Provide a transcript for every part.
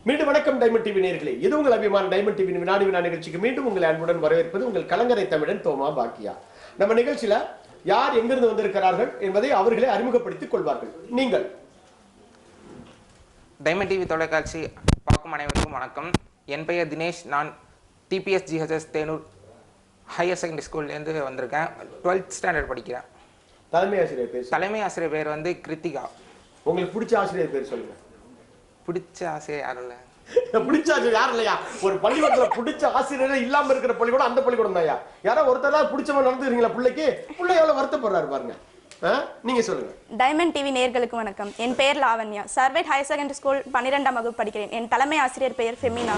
மீண்டும் வணக்கம் diamond TV நேயர்களே. இது உங்கள் அபிமான டைமண்ட் டிவி வினாடி வினா நிகழ்ச்சிக்கு மீண்டும் உங்களை அன்புடன் வரவேற்பது உங்கள் கலங்கரை தமிழன் தோமா பாக்கியா. நம்ம நிகழ்ச்சியில யார் எங்கிருந்து வந்திருக்கிறார்கள் என்பதை அவர்களே அறிமுகப்படுத்திக் கொள்வார்கள். நீங்கள் டைமண்ட் டிவி தொலைக்காட்சி பார்க்கும் அனைவருக்கும் வணக்கம். என் பெயர் தினேஷ். நான் DPS GHS Thenur higher secondary ஸ்கூல்லேருந்து வந்திருக்கேன். 12th ஸ்டாண்டர்ட் படிக்கிறேன். தலைமை ஆசிரியர் பேர் வந்து கிருத்திகா. உங்களுக்கு பிடிச்ச ஆசிரியர் பேர் சொல்லுங்க. பிடிச்ச ஆசிரியர் யாரும் இல்லை. பிடிச்ச ஆசிரியர் யாரும் இல்லையா? ஒரு பள்ளிக்கூடத்துல பிடிச்ச ஆசிரியரே இல்லாம இருக்கிற பள்ளிக்கூடம் அந்த பள்ளிக்கூடம் தான். யாரோ ஒருத்தர் பிடிச்சவன் நடந்துக்கிறீங்களா? பிள்ளை எவ்வளவு வருத்தப்படுறாரு பாருங்க. நீங்க சொல்லுங்க. டைமண்ட் டிவி நேயர்களுக்கு வணக்கம். என் பெயர் லாவண்யா. சர்வேட் ஹையர் செகண்டரி ஸ்கூல் 12ஆம் வகுப்பு படிக்கிறேன். என் தலைமை ஆசிரியர் பெயர் ஃபெமினா.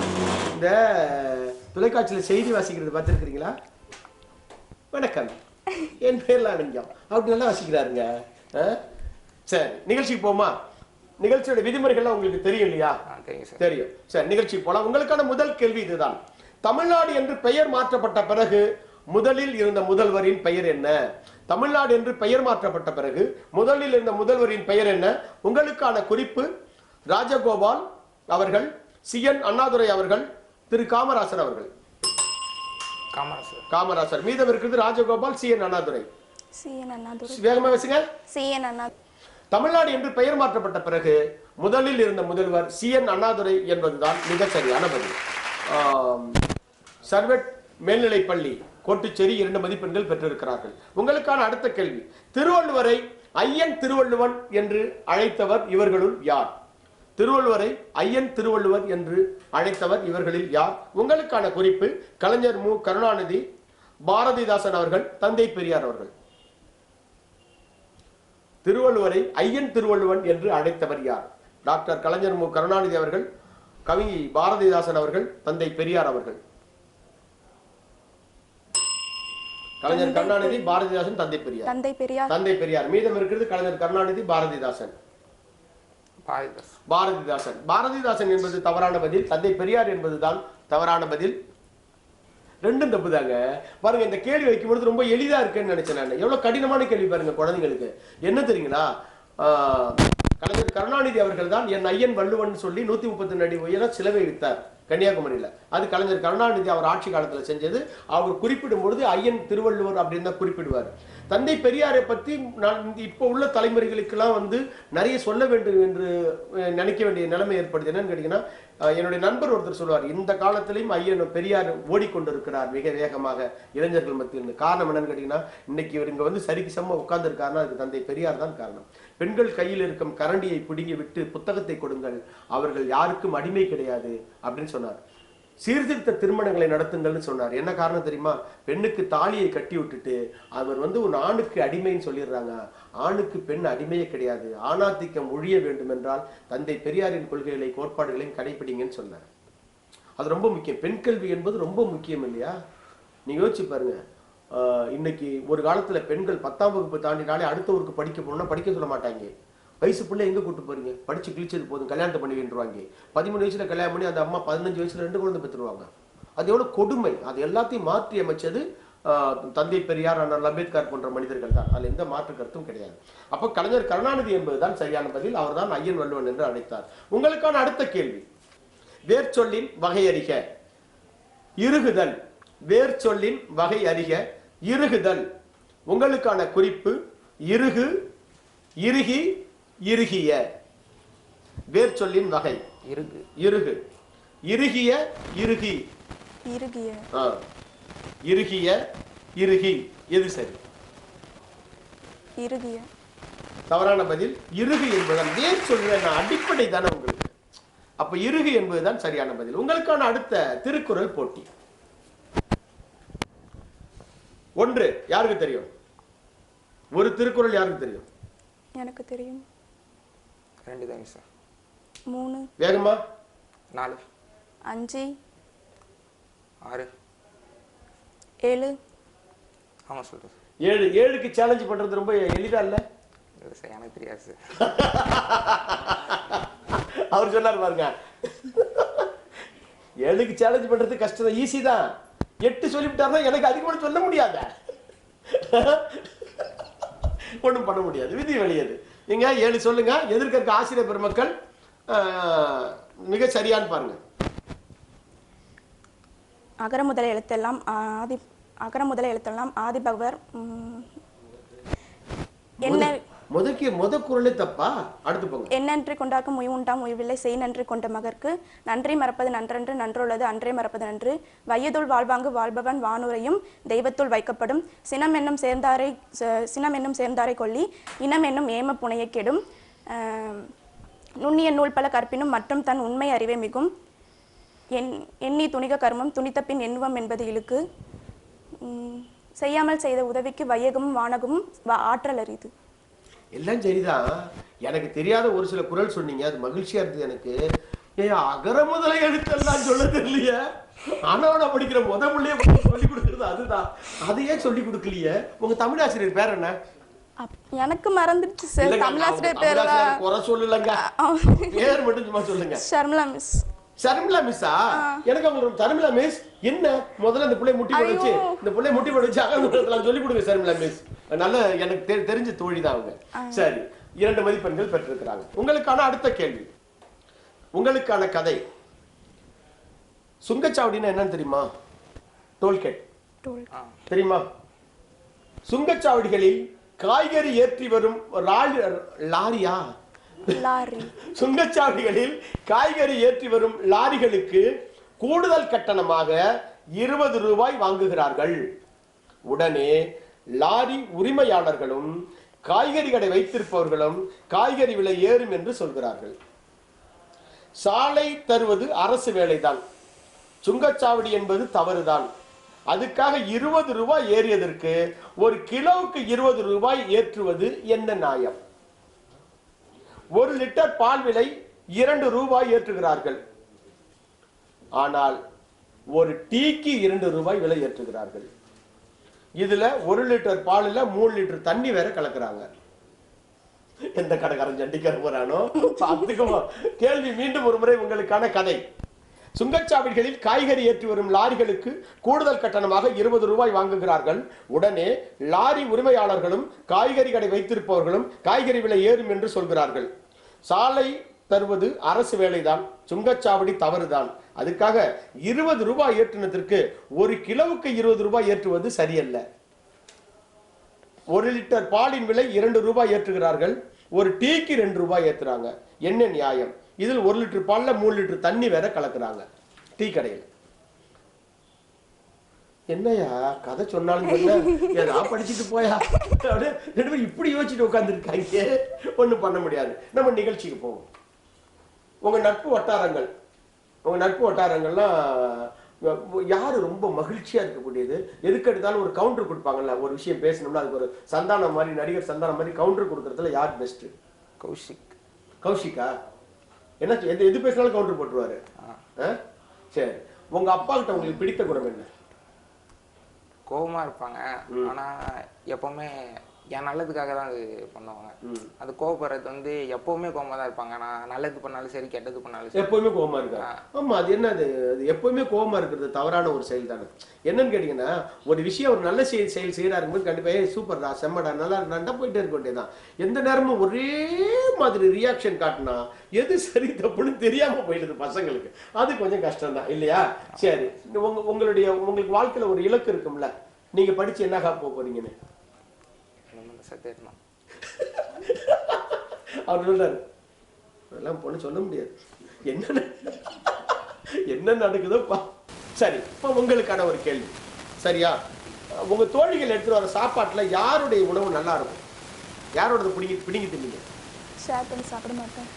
இந்த தொலைக்காட்சியில செய்தி வாசிக்கிறது பார்த்துருக்கீங்களா? வணக்கம், என் பெயர் லாவண்யா. அப்படி நல்லா வாசிக்கிறாருங்க. சரி, நிகழ்ச்சிக்கு போமா? நிகழ்ச்சியோட விதிமுறைகள்லாம் உங்களுக்கு தெரியும் இல்லையா? தெரியும். சரி, நிகழ்ச்சிக்கு போலாம். உங்களுக்கான முதல் கேள்வி இதுதான். தமிழ்நாடு என்று பெயர் மாற்றப்பட்ட பிறகு முதலில் இருந்த முதல்வரின் பெயர் என்ன? தமிழ்நாடு என்று பெயர் மாற்றப்பட்ட பிறகு முதலில் இருந்த முதல்வரின் பெயர் என்ன? உங்களுக்கான குறிப்பு ராஜகோபால் அவர்கள், CN அண்ணாதுரை அவர்கள், திரு காமராசர் அவர்கள். காமராசர். மீதம் இருக்கிறது ராஜகோபால், CN அண்ணாதுரை. வேகமா பேசுங்க. CN அண்ணாதுரை. தமிழ்நாடு என்று பெயர் மாற்றப்பட்ட பிறகு முதலில் இருந்த முதல்வர் CN அண்ணாதுரை என்பதுதான் மிக சரியான பதில். சர்வெட் மேல்நிலைப்பள்ளி கோட்டுச்சேரி 2 மதிப்பெண்கள் பெற்றிருக்கிறார்கள். உங்களுக்கான அடுத்த கேள்வி. திருவள்ளுவரை ஐயன் திருவள்ளுவன் என்று அழைத்தவர் இவர்களுள் யார்? திருவள்ளுவரை ஐயன் திருவள்ளுவர் என்று அழைத்தவர் இவர்களில் யார்? உங்களுக்கான குறிப்பு கலைஞர் மு கருணாநிதி, பாரதிதாசன் அவர்கள், தந்தை பெரியார் அவர்கள். திருவள்ளுவரை ஐயன் திருவள்ளுவன் என்று அழைத்தவர் யார்? டாக்டர் கலைஞர் மு கருணாநிதி அவர்கள், கவி பாரதிதாசன் அவர்கள், தந்தை பெரியார் அவர்கள். கலைஞர் கருணாநிதி, பாரதிதாசன், தந்தை பெரியார். தந்தை பெரியார். மீதம் இருக்கிறது கலைஞர் கருணாநிதி, பாரதிதாசன். பாரதிதாசன் என்பது தவறான பதில். தந்தை பெரியார் என்பதுதான் தவறான பதில். ரெண்டும் தப்பு தாங்க. பாருங்க, இந்த கேள்வி வைக்கும் பொழுது ரொம்ப எளிதா இருக்குன்னு நினைச்சேன் நான். எவ்வளவு கடினமான கேள்வி பாருங்க குழந்தைங்களுக்கு. என்ன தெரியுங்களா? கலைஞர் கருணாநிதி அவர்கள் தான் என் ஐயன் வள்ளுவன் சொல்லி 132 அடி உயர சிலுவை வைத்தார் கன்னியாகுமரியில. அது கலைஞர் கருணாநிதி அவர் ஆட்சி காலத்துல செஞ்சது. அவர் குறிப்பிடும் பொழுது ஐயன் திருவள்ளுவர் அப்படின்னு தான் குறிப்பிடுவார். தந்தை பெரியாரை பத்தி நான் இப்போ உள்ள தலைமுறைகளுக்கெல்லாம் நிறைய சொல்ல வேண்டும் என்று நினைக்க வேண்டிய நிலைமை ஏற்படுது. என்னன்னு கேட்டீங்கன்னா, என்னுடைய நண்பர் ஒருத்தர் சொல்லுவார், இந்த காலத்திலையும் ஐயன் பெரியார் ஓடிக்கொண்டிருக்கிறார் மிக வேகமாக இளைஞர்கள் மத்தியில். காரணம் என்னன்னு கேட்டீங்கன்னா, இன்னைக்கு இவர் இங்க சரிக்கு சம உட்கார்ந்து இருக்காருன்னா அதுக்கு தந்தை பெரியார் தான் காரணம். பெண்கள் கையில் இருக்கும் கரண்டியை பிடுங்கி விட்டு புத்தகத்தை கொடுங்கள், அவர்கள் யாருக்கும் அடிமை கிடையாது அப்படின்னு சொன்னார். சீர்திருத்த திருமணங்களை நடத்துங்கள்னு சொன்னார். என்ன காரணம் தெரியுமா? பெண்ணுக்கு தாலியை கட்டி விட்டுட்டு அவர் ஒரு ஆணுக்கு அடிமைன்னு சொல்லிடுறாங்க. ஆணுக்கு பெண் அடிமையே கிடையாது. ஆணாதிக்கம் ஒழிய வேண்டும் என்றால் தந்தை பெரியாரின் கொள்கைகளை கோட்பாடுகளையும் கடைபிடிங்கன்னு சொன்னார். அது ரொம்ப முக்கியம். பெண் கல்வி என்பது ரொம்ப முக்கியம் இல்லையா? நீங்க யோசிச்சு பாருங்க. இன்னைக்கு ஒரு காலத்துல பெண்கள் 10ஆம் வகுப்பு தாண்டினாலே அடுத்த ஊருக்கு படிக்க போகணும்னா படிக்க சொல்ல மாட்டாங்க. வயசு பிள்ளை எங்க கூட்டு போறீங்க? படிச்சு கிழிச்சது போதும், கல்யாணத்தை பண்ணி வேண்டுவாங்க. 13 வயசுல கல்யாணம் பண்ணி அந்த அம்மா 15 வயசுல 2 குழந்தை பெற்றுருவாங்க. அது எவ்வளவு கொடுமை. அது எல்லாத்தையும் மாற்றி அமைச்சது தந்தை பெரியார், அண்ணல் அம்பேத்கர் போன்ற மனிதர்கள் தான். அதுல எந்த மாற்று கருத்தும் கிடையாது. அப்ப கலைஞர் கருணாநிதி என்பதுதான் சரியான பதில். அவர் தான் ஐயன் வள்ளுவன் என்று அழைத்தார். உங்களுக்கான அடுத்த கேள்வி. வேர் சொல்லின் வகை அறிக. இறுகுதல். வேர் சொல்லின் வகை அறிக. இறுகுதல். உங்களுக்கான குறிப்பு இறுகு, இறுகி, இறுகிய. வேர் சொல்லின் வகை இறுகு, இறுகு, இறுகிய, இறுகி, இறுகிய, இறுகிய, இறுகி. எது சரி? இறுகிய. தவறான பதில். இறுகு என்பதுதான் வேர் சொல்ல அடிப்படை தானே உங்களுக்கு. அப்ப இறுகு என்பதுதான் சரியான பதில். உங்களுக்கான அடுத்த திருக்குறள் போட்டி. 1 யாருக்கு தெரியும்? ஒரு திருக்குறள் யாருக்கு தெரியும்? எனக்கு தெரியும். 2 தான் சார். 3. வேகமா. 4. 5. 6. 7. ஆமா சொல்றேன். 7க்கு சேலஞ்ச் பண்றது ரொம்ப எளிதா இல்ல? எனக்கு தெரியாது சார். அவர் சொன்னார் பாருங்க, 7க்கு சேலஞ்ச் பண்றது கஷ்டம், ஈஸி தான். 8 சொல்லிவிட்டாருன்னா எனக்கு அதிகமாக சொல்ல முடியாத, ஒன்றும் பண்ண முடியாது, விதி வெளியது. நீங்க 7 சொல்லுங்க. எதிர்க்க ஆசிரியர் பெருமக்கள் மிக சரியான்னு பாருங்க. அகர முதல எழுத்தெல்லாம் ஆதி பகவர் என்ன முத குரலே தப்பா? அடுத்து போங்க. என்னன்றி கொண்டாக்கும் உய்வுண்டாம் உய்வில்லை செய் நன்றி கொண்ட மகற்கு நன்றி மறப்பது நன்றன்று நன்றுள்ளது அன்றே மறப்பது நன்று வையதுள் வாழ்வாங்கு வாழ்பவன் வானுரையும் தெய்வத்துள் வைக்கப்படும் சினம் என்னும் சேர்ந்தாரை கொல்லி இனம் என்னும் ஏம புனையை கெடும் நுண்ணிய நூல் பல கற்பினும் மற்றும் தன் உண்மை அறிவே மிகும் எண்ணி துணிக கர்மம் துணித்த பின் எண்ணுவம் என்பது இழுக்கு செய்யாமல் செய்த உதவிக்கு வையகமும் வானகமும் ஆற்றல் அறிது. எல்லாம் சரிதான். எனக்கு தெரியாத ஒரு சில குரல் சொன்னீங்க, அது மகிழ்ச்சியா இருந்தது எனக்கு. அகர முதல எழுத்தெல்லாம் சொல்ல தெரியலையே. ஆனவனா படிக்கிற முதல்ல சொல்லி கொடுக்கறது அதுதான். அதையே சொல்லி கொடுக்கலையே. உங்க தமிழ் ஆசிரியர் பேர் என்ன? எனக்கு மறந்துடுச்சு சார். தமிழ் ஆசிரியர் பேர் குறை சொல்லலங்க, பேர் மட்டும் சும்மா சொல்லுங்க. ஷர்மிளா மிஸ். ஷர்மிளா மிஸ்ஸா? எனக்கு அவங்க ஷர்மிளா மிஸ் என்ன முதல்ல இந்த பிள்ளை முட்டி போடுச்சு, இந்த பிள்ளை முட்டி போடுச்சு அகரம் சொல்லி கொடுங்க ஷர்மிளா மிஸ். நல்ல எனக்கு தெரிஞ்ச தோழி தான் அவங்க. சரி, 2 மதிப்பெண்கள் பெற்றிருக்கிறாங்க. உங்களுக்கான அடுத்த கேள்வி, உங்களுக்கான கதை. சுங்கச்சாவடினா என்னன்னு தெரியுமா? டோல்கேட் தெரியுமா? சுங்கச்சாவடிகளில் காய்கறி ஏற்றி வரும் லாரியா? சுங்கச்சாவடிகளில் காய்கறி ஏற்றி வரும் லாரிகளுக்கு கூடுதல் கட்டணமாக 20 ரூபாய் வாங்குகிறார்கள். உடனே லாரி உரிமையாளர்களும் காய்கறி கடை வைத்திருப்பவர்களும் காய்கறி விலை ஏறும் என்று சொல்கிறார்கள். சாலை தருவது அரசு வேலைதான், சுங்கச்சாவடி என்பது தவறுதான். அதுக்காக 20 ரூபாய் ஏறியதற்கு ஒரு கிலோவுக்கு 20 ரூபாய் ஏற்றுவது என்ன நியாயம்? 1 லிட்டர் பால் விலை 2 ரூபாய் ஏற்றுகிறார்கள், ஆனால் ஒரு டீக்கு 2 ரூபாய் விலை ஏற்றுகிறார்கள். இதுல 1 லிட்டர் பாலில் 3 லிட்டர் தண்ணி வேற கலக்குறாங்க. எந்த கடைக்காரன் ஜண்டிக்கார போறானோ பார்த்துக்குவோம். கேள்வி மீண்டும் ஒரு முறை உங்களுக்கான கதை. சுங்கச்சாவடிகளில் காய்கறி ஏற்றி வரும் லாரிகளுக்கு கூடுதல் கட்டணமாக 20 ரூபாய் வாங்குகிறார்கள். உடனே லாரி உரிமையாளர்களும் காய்கறி கடை வைத்திருப்பவர்களும் காய்கறி விலை ஏறும் என்று சொல்கிறார்கள். சாலை தருவது அரசு வேலைதான், சுங்கச்சாவடி தவறுதான். அதுக்காக 20 ரூபாய் ஏற்றினத்திற்கு ஒரு கிலோவுக்கு 20 ரூபாய் ஏற்றுவது சரியல்ல. 1 லிட்டர் பாலின் விலை 2 ரூபாய் ஏற்றுகிறார்கள், ஒரு டீக்கு 2 ரூபாய் ஏற்றுறாங்க. என்ன நியாயம்? இதில் 1 லிட்டர் பால்ல 3 லிட்டர் தண்ணி வேற கலக்குறாங்க டீ கடையில். என்னையா கதை சொன்னாலும் ஏதா படிச்சுட்டு போயா அப்படியே இப்படி யோசிச்சுட்டு உட்கார்ந்து இருக்காங்க. ஒண்ணும் பண்ண முடியாது. நம்ம நிகழ்ச்சிக்கு போவோம். உங்க நட்பு வட்டாரங்கள்லாம் யாரு ரொம்ப மகிழ்ச்சியா இருக்கக்கூடியது? எதுக்கு எடுத்தாலும் ஒரு கவுண்டர் கொடுப்பாங்கல்ல, ஒரு விஷயம் பேசணும்னா அதுக்கு ஒரு சந்தானம் மாதிரி, நடிகர் சந்தானம் மாதிரி கவுண்டர் கொடுக்கறதுல யார் பெஸ்ட்? கௌஷிக்கா? என்ன எது பேசினாலும் கவுண்டர் போட்டுருவாரு. சரி, உங்க அப்பா கிட்ட உங்களுக்கு பிடித்த குணம் என்ன? கோபமா இருப்பாங்க, ஆனா எப்பவுமே என் நல்லதுக்காக தான் அது பண்ணுவாங்க. அது கோபப்படுறது வந்து எப்பவுமே கோபமா தான் இருப்பாங்க. நான் நல்லது பண்ணாலும் சரி, கெட்டது பண்ணாலும் சரி எப்பவுமே கோபமா இருக்கா? ஆமா, அது என்ன, அது எப்பவுமே கோபமா இருக்கிறது தவறான ஒரு செயல் தானே. என்னன்னு கேட்டீங்கன்னா, ஒரு விஷயம் ஒரு நல்ல செயல் செய்யறாருங்கும்போது கண்டிப்பா சூப்பர்டா, செம்மடா, நல்லா நல்லா போயிட்டே இருக்க வேண்டியதான். எந்த நேரமும் ஒரே மாதிரி ரியாக்ஷன் காட்டினா எது சரி தப்புன்னு தெரியாம போயிடுது பசங்களுக்கு. அது கொஞ்சம் கஷ்டம் தான் இல்லையா? சரி, உங்களுக்கு வாழ்க்கையில ஒரு இலக்கு இருக்கும்ல, நீங்க படிச்சு என்ன போக போறீங்கன்னு அவர் சொல்றாரு. அதெல்லாம் பொண்ணு சொல்ல முடியாது, என்ன நடக்குதோ. சரி, இப்ப உங்களுக்கான ஒரு கேள்வி. சரியா? உங்க தோழிகள் எடுத்துட்டு வர சாப்பாட்டுல யாருடைய உணவு நல்லா இருக்கும்? யாரோட பிடிங்கி தின்னீங்க? ஷேர் பண்ணி சாப்பிட மாட்டேன்.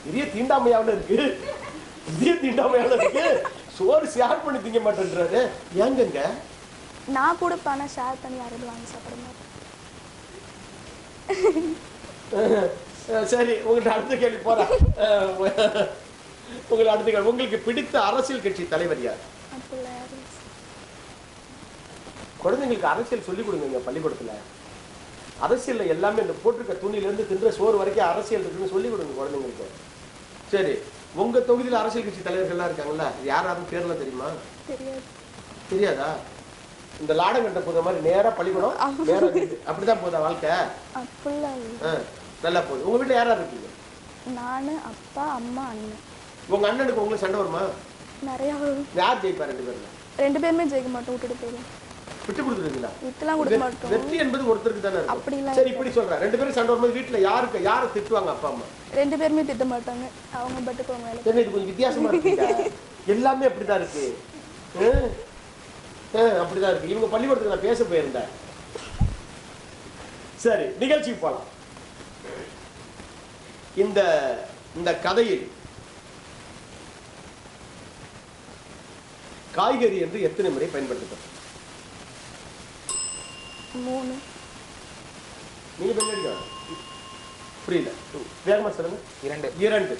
பெரிய தீண்டாமையாவில் இருக்கு. சோறு ஷேர் பண்ணி திங்க மாட்டேன்றாரு. ஏங்க? நான் கொடுப்பான ஷேர் பண்ணி யாரும் வாங்கி சாப்பிட மாட்டேன். சரி, உங்கள்ட்ட அடுத்த கேள்வி போறேன். உங்களுக்கு பிடித்த அரசியல் கட்சி தலைவர் யார்? குழந்தைங்களுக்கு அரசியல் சொல்லிக் கொடுங்க பள்ளிக்கூடத்துல. அரசியல்ல எல்லாமே இந்த போட்டிருக்க துணியில இருந்து தின்ற சோறு வரைக்கும் அரசியல் இருக்குன்னு சொல்லிக் கொடுங்க குழந்தைங்களுக்கு. சரி, உங்க தொகுதியில அரசியல் கட்சி தலைவர்கள்லாம் இருக்காங்கல்ல, யாரும் பேர்ல தெரியுமா? தெரியாதா? இந்த லாடங்கட்ட போத மாதிரி நேரா பள்ளிக்கூடம் நேரா அப்படிதான் போதா வாழ்க்கை? அப்படிலாம் நல்லா போகுது. உங்க வீட்டுல யாரா இருக்கீங்க? நான், அப்பா, அம்மா, அண்ணன். உங்க அண்ணனுக்கு உங்களுக்கு சண்டை வருமா? நிறையா வரும். யார் ஜெயிப்பா ரெண்டு பேர்ல? 2 பேருமே ஜெயிக்க மாட்டோம், விட்டுட்டு போயிடும். விட்டு கொடுத்துருவீங்களா? விட்டுலாம் கொடுக்க மாட்டோம். வெற்றி என்பது ஒருத்தருக்கு தானே இருக்கும். அப்படிலாம் சரி இப்படி சொல்றேன், ரெண்டு பேரும் சண்டை வரும்போது வீட்டுல யாரை திட்டுவாங்க அப்பா அம்மா? 2 பேருமே திட்ட மாட்டாங்க, அவங்க பட்டுக்கு அவங்க வேலை. என்ன இது கொஞ்சம் வித்தியாசமா இருக்குங்க. எல்லாமே அப்படிதான் இருக்கு. அப்படிதான் இருக்கு. இவங்க பள்ளிக்கூடத்துக்கு நான் பேச போயிருந்தேன். சரி நிகழ்ச்சிக்கு போலாம். இந்த கதையில் காய்கறி என்று எத்தனை முறை பயன்படுத்தப்பட்டது? 3. நீங்க பின்னாடி புரியல, வேகமா சொல்லுங்க. 2.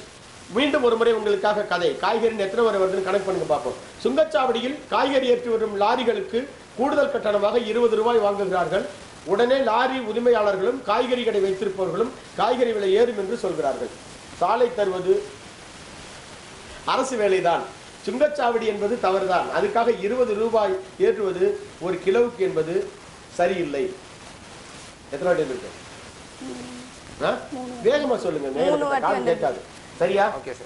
மீண்டும் ஒரு முறை உங்களுக்காக கதை. காய்கறி எத்தனை முறை வருதுன்னு கணக்கு பண்ணுங்க பார்ப்போம். சுங்கச்சாவடியில் காய்கறி ஏற்றி வரும் லாரிகளுக்கு கூடுதல் கட்டணமாக 20 ரூபாய் வாங்குகிறார்கள். உடனே லாரி உரிமையாளர்களும் காய்கறி கடை வைத்திருப்பவர்களும் காய்கறி விலை ஏறும் என்று சொல்கிறார்கள். சாலை தருவது அரசு வேலைதான், சுங்கச்சாவடி என்பது தவறுதான், அதுக்காக 20 ரூபாய் ஏற்றுவது ஒரு கிலோவுக்கு என்பது சரியில்லை. எத்தனை வாட்டி இருக்கு? வேகமா சொல்லுங்க, கேட்காது. சரியா?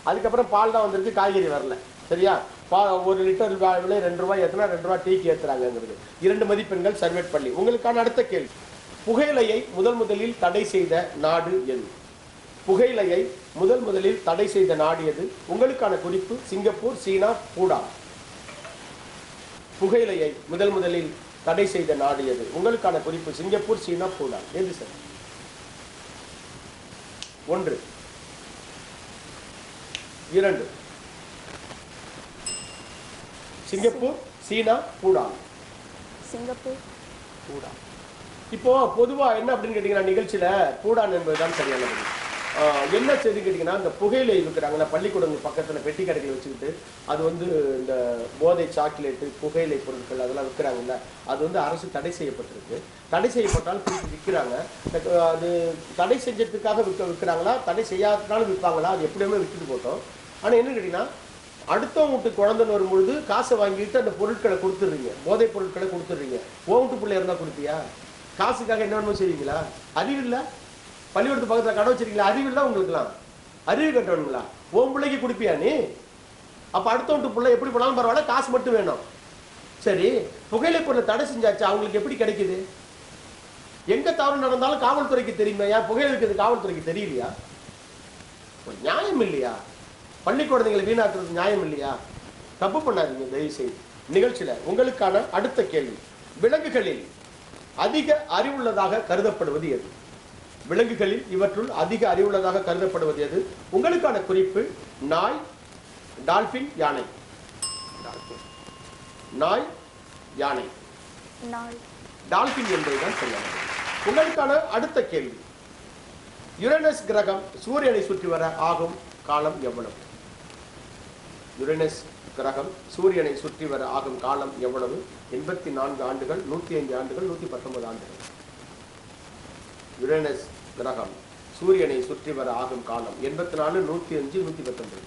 அதுக்கப்புறம் பால் தான் வந்திருக்கு, காய்கறி வரல. சரியா? ஒரு லிட்டர் விலை 2 ரூபாய் ஏற்றினா 2 ரூபாய் டீக்கு ஏற்றுறாங்கிறது 2 மதிப்பெண்கள். சர்வேட் பள்ளி. உங்களுக்கான அடுத்த கேள்வி, புகையிலையை முதலில் தடை செய்த நாடு எது? புகையிலையை முதலில் தடை செய்த நாடு எது? உங்களுக்கான குறிப்பு சிங்கப்பூர், சீனா, பூடான். புகையிலையை முதலில் தடை செய்த நாடு எது? உங்களுக்கான குறிப்பு சிங்கப்பூர், சீனா, பூடான். எது சார்? 1, 2. சிங்கப்பூர், சீனா, பூடான். சிங்கப்பூர். பூடான். இப்போ பொதுவா என்ன அப்படின்னு கேட்டீங்கன்னா, நிகழ்ச்சியில பூடான் என்பதுதான் சரியான பதில். என்ன செய்தி கேட்டீங்கன்னா, இந்த புகையிலை விற்கிறாங்களா பள்ளிக்கூடங்கள் பக்கத்துல பெட்டி கடைகள் வச்சுக்கிட்டு, அது இந்த போதை சாக்லேட்டு புகையிலை பொருட்கள் அதெல்லாம் விற்கிறாங்கல்ல, அது அரசு தடை செய்யப்பட்டிருக்கு. தடை செய்யப்பட்டால் பிடிச்சி விற்கிறாங்க. அது தடை செஞ்சதுக்காக விற்கிறாங்களா, தடை செய்யாததுனாலும் விற்பாங்களா, அது எப்படியுமே விற்றுட்டு போட்டோம். ஆனா என்ன கேட்டீங்கன்னா, அடுத்தவங்க வீட்டு குழந்தைன்னு வரும்பொழுது காசை வாங்கிட்டு அந்த பொருட்களை கொடுத்துடுறீங்க, போதை பொருட்களை கொடுத்துடுறீங்க. வீட்டு பிள்ளை இருந்தா கொடுப்பியா? காசுக்காக என்ன வேணுமோ செய்வீங்களா? அறிவில்லை? பள்ளிக்கூடத்து பக்கத்துல கடை வச்சிருக்கீங்களா? அறிவில்லை உங்களுக்குலாம்? அறிவு கட்டணுங்களா? உன் பிள்ளைக்கு கொடுப்பியா நீ? அப்ப அடுத்த வீட்டு பிள்ளை எப்படி போனாலும் பரவாயில்ல, காசு மட்டும் வேணும். சரி, புகையிலை பொருளை தடை செஞ்சாச்சு, அவங்களுக்கு எப்படி கிடைக்குது? எங்க தவறு நடந்தாலும் காவல்துறைக்கு தெரியுமா? ஏன் புகையிலை இருக்கிறது காவல்துறைக்கு தெரியலையா? ஒரு நியாயம் இல்லையா? பள்ளி குழந்தைகளை வீணாக்குறது நியாயம் இல்லையா? தப்பு பண்ணாதீங்க தயவு செய்து. நிகழ்ச்சியில உங்களுக்கான அடுத்த கேள்வி, விலங்குகளில் அதிக அறிவுள்ளதாக கருதப்படுவது எது? விலங்குகளில் இவற்றுள் அதிக அறிவுள்ளதாக கருதப்படுவது எது? உங்களுக்கான குறிப்பு நாய், டால்பின், யானை. நாய், யானை. டால்பின் என்பதுதான் சரியானது. உங்களுக்கான அடுத்த கேள்வி, யுரேனஸ் கிரகம் சூரியனை சுற்றி வர ஆகும் காலம் எவ்வளவு? யுரேனஸ் கிரகம் சூரியனை சுற்றி வர ஆகும் காலம் எவ்வளவு? 84 ஆண்டுகள், 105 ஆண்டுகள், 119 ஆண்டுகள். யுரேனஸ் கிரகம் சூரியனை சுற்றி வர ஆகும் காலம் 84, 105, 119.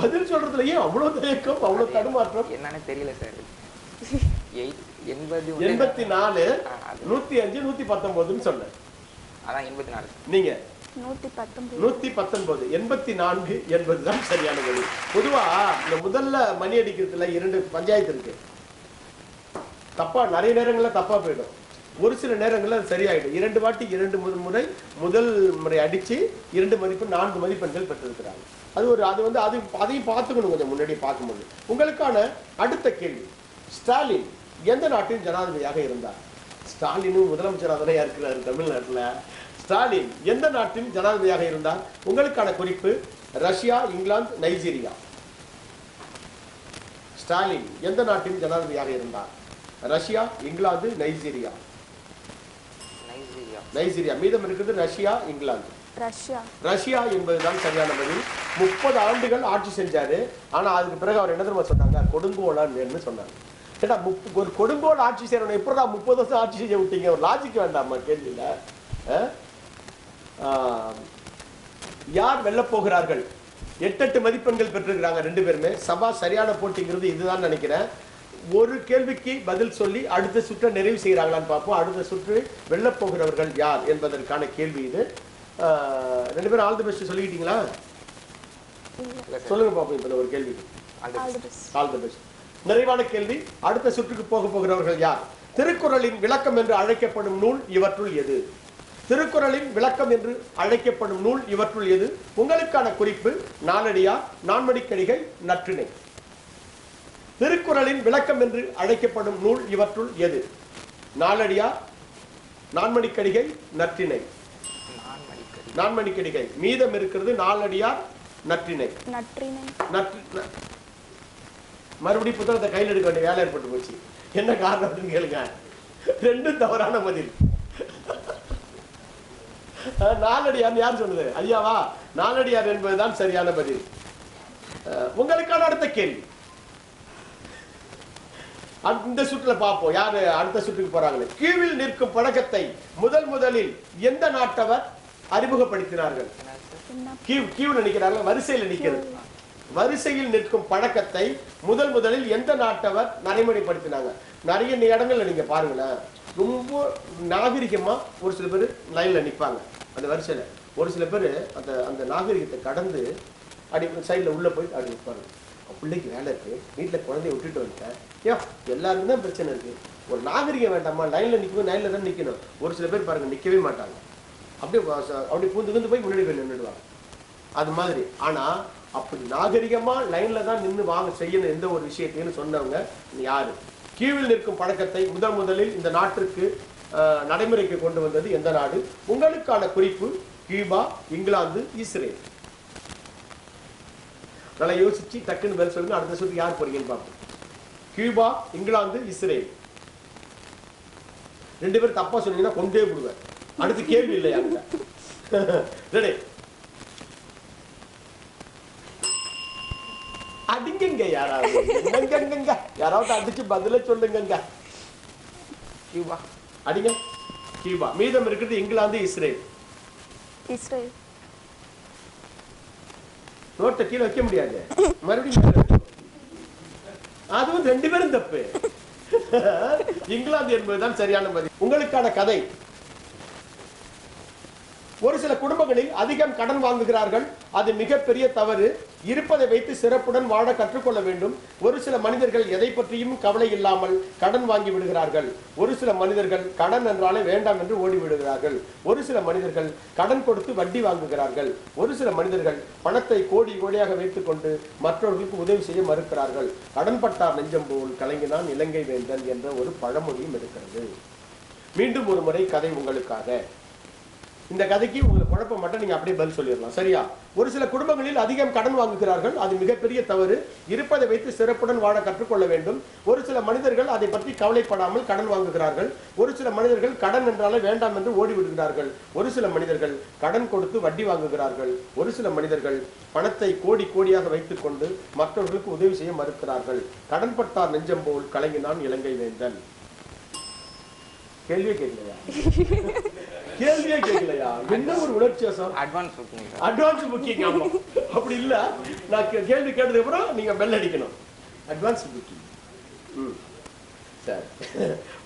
பதில் சொல்றதுல ஏன் அவ்வளவு தயக்கம், அவ்வளவு தடுமாற்றம்? என்னன்னு தெரியல சார். 84, 105, 119 சொன்னேன். அதான் 84. நீங்க 119. 119. 84 என்பதுதான் சரியான வழி. பொதுவா இந்த முதல்ல மணி அடிக்கிறதுல 2 பஞ்சாயத்து இருக்கு. தப்பா நிறைய நேரங்கள்ல தப்பா போயிடும், ஒரு சில நேரங்கள்ல அது சரியாயிடும். 2 வாட்டி 2 முறை முதல் முறை அடிச்சு 2 மதிப்பு 4 மதிப்பெண்கள் பெற்றிருக்கிறாங்க. அதையும் பார்த்துக்கணும் கொஞ்சம் முன்னாடி பார்க்கும்போது. உங்களுக்கான அடுத்த கேள்வி, ஸ்டாலின் எந்த நாட்டின் ஜனாதிபதியாக இருந்தார்? ஸ்டாலினும் முதலமைச்சராக தானே இருக்கிறார் தமிழ்நாட்டில். ஸ்டாலின் எந்த நாட்டின் ஜனாதிபதியாக இருந்தார்? உங்களுக்கான குறிப்பு ரஷ்யா, இங்கிலாந்து, நைஜீரியா. ஸ்டாலின் எந்த நாட்டின் ஜனாதிபதியாக இருந்தார்? Russia, England, Nigeria. நைஜீரியா. மீதம் இருக்குது ரஷ்யா, இங்கிலாந்து. ரஷ்யா என்பதுதான் சரியான பதில். 30 ஆண்டுகள் ஆட்சி செஞ்சாரு. ஆனா அதுக்கு பிறகு அவர் என்ன தெரியுமா சொன்னாங்க? கொடுங்கோலன்னு சொன்னாங்க. ஏன்னா ஒரு கொடுங்கோல் ஆட்சி செய்யறவனை எப்படா 30 வருஷம் ஆட்சி செய்ய விட்டீங்க? ஒரு லாஜிக் வேண்டாமா கேள்வியில? யார் வெல்ல போகிறார்கள்? 8 மதிப்பெண்கள் பெற்றிருக்கிறாங்க 2 பேருமே. சபா சரியான போட்டிங்கிறது இதுதான் நினைக்கிறேன். ஒரு கேள்விக்கு பதில் சொல்லி அடுத்த சுற்றை நிறைவு செய்கிறாங்களான்னு பார்ப்போம். அடுத்த சுற்று வெல்லப் போகிறவர்கள் யார் என்பதற்கான கேள்வி இது. 2 பேரும் ஆல் தி பெஸ்ட் சொல்லிக்கிட்டீங்களா? சொல்லுங்க பார்ப்போம். இப்போ ஒரு கேள்வி ஆல் தி பெஸ்ட். நிறைவான கேள்வி, அடுத்த சுற்றுக்கு போகிறவர்கள் யார்? திருக்குறளின் விளக்கம் என்று அழைக்கப்படும் நூல் இவற்றுள் எது? திருக்குறளின் விளக்கம் என்று அழைக்கப்படும் நூல் இவற்றுள் எது? உங்களுக்கான குறிப்பு நாலடியார், நான்மணிக்கடிகை, நற்றிணை. திருக்குறளின் விளக்கம் என்று அழைக்கப்படும் நூல் இவற்றுள் எது? நாலடியார், நான்மணிக்கடிகை, நற்றிணை. நான்மணிக்கடிகை மீதம் இருக்கிறது நாலடியார், நற்றிணை. மறுபடியும் புத்தகத்தை கையில் எடுக்க வேண்டிய வேலை ஏற்பட்டு போச்சு. என்ன காரணம் அப்படின்னு கேளுங்க. 2 தவறான பதில். நாலடியார் யார் சொன்னது? ஐயாவா? நாலடியார் என்பதுதான் சரியான பதில். உங்களுக்கான அடுத்த கேள்வி இந்த சுற்றுல பார்ப்போம். யாரு அடுத்த சுற்றுக்கு போறாங்க. கியூவில் நிற்கும் பழக்கத்தை முதலில் எந்த நாட்டவர் அறிமுகப்படுத்தினார்கள்? கியூவில் நிற்கிறார்கள், வரிசையில் நிற்கிறது. வரிசையில் நிற்கும் பழக்கத்தை முதலில் எந்த நாட்டவர் நடைமுறைப்படுத்தினாங்க? நிறைய இடங்கள்ல நீங்க பாருங்களேன், ரொம்ப நாகரிகமா ஒரு சில பேர் லைன்ல நிற்பாங்க அந்த வரிசையில. ஒரு சில பேர் அந்த நாகரிகத்தை கடந்து அடி சைட்ல உள்ள போய் அப்படி நிற்பாங்க. பிள்ளைக்கு வேலை இருக்கு, வீட்டில் குழந்தைய விட்டுட்டு வந்துட்டேன், எல்லாருக்கும் தான் பிரச்சனை இருக்கு, ஒரு நாகரிகம் வேண்டாமா? லைன்ல நிற்கும், லைன்ல தான் நிற்கணும். ஒரு சில பேர் பாருங்க நிற்கவே மாட்டாங்க, அப்படியே பூந்து போய் முன்னாடி போய் நின்றுடுவாங்க. அது மாதிரி. ஆனா அப்படி நாகரிகமா லைன்ல தான் நின்று வாங்க செய்யணும் எந்த ஒரு விஷயத்தையும் சொன்னவங்க யாரு? கியூவில் நிற்கும் பழக்கத்தை முதலில் இந்த நாட்டிற்கு நடைமுறைக்கு கொண்டு வந்தது எந்த நாடு? உங்களுக்கான குறிப்பு கியூபா, இங்கிலாந்து, இஸ்ரேல். நல்லா யோசிச்சு டக்குன்னு பதில் சொல்லுங்க. அடுத்த சுற்று யார் போறீங்கன்னு பார்ப்போம். Cuba, England, Israel. 2 பேரும் தப்பா சொன்னீங்கன்னா கொண்டே விடுவேன். அடுத்து கேள்வி இல்லையா? அடிங்க யாராவது, யாராவது அடிச்சு பதில சொல்லுங்க. கியூபா அடிங்க. கியூபா. மீதம் இருக்கிறது இங்கிலாந்து, இஸ்ரேல். நோட்டை கீழே வைக்க முடியாது, மறுபடியும் அதுவும் 2 பேரும் தப்பு. இங்கிலாந்து என்பதுதான் சரியான பதில். உங்களுக்கான கதை. ஒரு சில குடும்பங்களில் அதிகம் கடன் வாங்குகிறார்கள், அது மிகப்பெரிய தவறு. இருப்பதை வைத்து சிறப்புடன் வாழ கற்றுக்கொள்ள வேண்டும். ஒரு சில மனிதர்கள் எதை பற்றியும் கவலை இல்லாமல் கடன் வாங்கி விடுகிறார்கள். ஒரு சில மனிதர்கள் கடன் என்றாலே வேண்டாம் என்று ஓடி விடுகிறார்கள். ஒரு சில மனிதர்கள் கடன் கொடுத்து வட்டி வாங்குகிறார்கள். ஒரு சில மனிதர்கள் பணத்தை கோடியாக வைத்துக் கொண்டு மற்றவர்களுக்கு உதவி செய்ய மறுக்கிறார்கள். கடன்பட்டார் நெஞ்சம் போல் கலங்கினான் இலங்கை வேந்தன் என்ற ஒரு பழமொழியும் இருக்கிறது. மீண்டும் ஒரு முறை கதை உங்களுக்காக. இந்த கதைக்கு உங்களுக்கு குழப்பம் மட்டும் நீங்க அப்படியே பதில் சொல்லிடலாம். சரியா? ஒரு சில குடும்பங்களில் அதிகம் கடன் வாங்குகிறார்கள், அது மிகப்பெரிய தவறு. இருப்பதை வைத்து சிறப்புடன் வாழ கற்றுக்கொள்ள வேண்டும். ஒரு சில மனிதர்கள் அதை பற்றி கவலைப்படாமல் கடன் வாங்குகிறார்கள். ஒரு சில மனிதர்கள் கடன் என்றாலே வேண்டாம் என்று ஓடிவிடுகிறார்கள். ஒரு சில மனிதர்கள் கடன் கொடுத்து வட்டி வாங்குகிறார்கள். ஒரு சில மனிதர்கள் பணத்தை கோடியாக வைத்துக் கொண்டு மற்றவர்களுக்கு உதவி செய்ய மறுக்கிறார்கள். கடன்பட்டார் நெஞ்சம் போல் கலங்கினான் இலங்கை வேந்தன். கேள்வியே கேட்கலையா? கேள்வியே கேட்கலையா? என்ன ஒரு உணர்ச்சி வசம். Advance booking. ஆமா, அப்படி இல்ல. நான் கேள்வி கேட்டதுக்கு அப்புறம் நீங்க பெல் அடிக்கணும். Advance booking. சரி,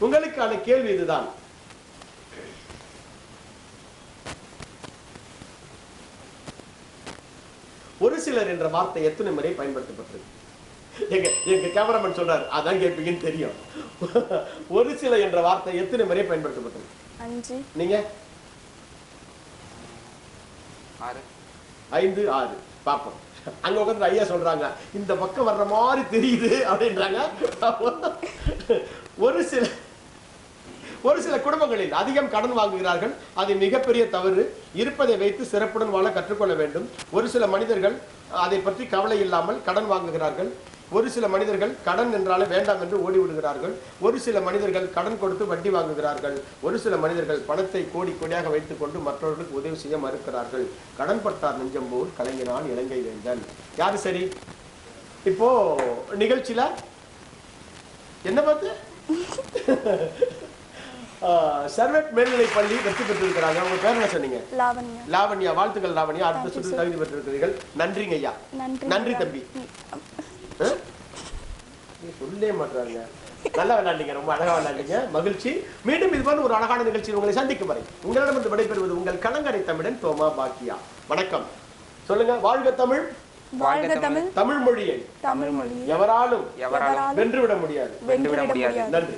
உங்களுக்கான கேள்வி இதுதான். ஒரு சிலர் என்ற வார்த்தை எத்தனை முறை பயன்படுத்தப்பட்டது? எங்க கேமராமேன் சொல்றாரு, அதான் கேட்பீங்கன்னு தெரியும். ஒரு சில என்ற வார்த்தை எத்தனை முறை பயன்படுத்தப்பட்டது? 5. நீங்க 6. 5, 6. பாப்போம். அங்க உட்காந்து ஐயா சொல்றாங்க, இந்த பக்கம் வர்ற மாதிரி தெரியுது அப்படின்றாங்க. ஒரு சில குடும்பங்களில் அதிகம் கடன் வாங்குகிறார்கள், அது மிகப்பெரிய தவறு. இருப்பதை வைத்து சிறப்புடன் வாழ கற்றுக்கொள்ள வேண்டும். ஒரு சில மனிதர்கள் அதை பற்றி கவலை இல்லாமல் கடன் வாங்குகிறார்கள். ஒரு சில மனிதர்கள் கடன் என்றாலே வேண்டாம் என்று ஓடிவிடுகிறார்கள். ஒரு சில மனிதர்கள் கடன் கொடுத்து வட்டி வாங்குகிறார்கள். ஒரு சில மனிதர்கள் பணத்தை கோடியாக வைத்துக் கொண்டு மற்றவர்களுக்கு உதவி செய்ய மறுக்கிறார்கள். கடன் பட்டார் நெஞ்சம் போல் கலங்கினான் இலங்கை வேந்தன். யாரு சரி? இப்போ நிகழ்ச்சியில என்ன பார்த்து சர்வெட் மேல்நிலை பள்ளி வெற்றி பெற்றிருக்கிறாங்க. உங்க பேர் என்ன சொன்னீங்க? லாவண்யா. வாழ்த்துக்கள் லாவண்யா. அடுத்த சுற்று தகுதி பெற்றிருக்கிறீர்கள். நன்றிங்க ஐயா. நன்றி தம்பி. சொல்லே மாட்டாங்க. நல்லா விளையாண்டீங்க, ரொம்ப அழகா விளையாண்டீங்க. மகிழ்ச்சி. மீண்டும் இது போல ஒரு அழகான நிகழ்ச்சியில் உங்களை சந்திக்கும் வரை உங்களிடமிருந்து விடைபெறுவது உங்கள் கலங்கரை தமிழன் தோமா பாக்கியா. வணக்கம். சொல்லுங்க. வாழ்க தமிழ், வாழ்க தமிழ், தமிழ் மொழியை தமிழ் மொழியை எவராலும் எவராலும் வென்றுவிட முடியாது. வென்றுவிட முடியாது. நன்றி.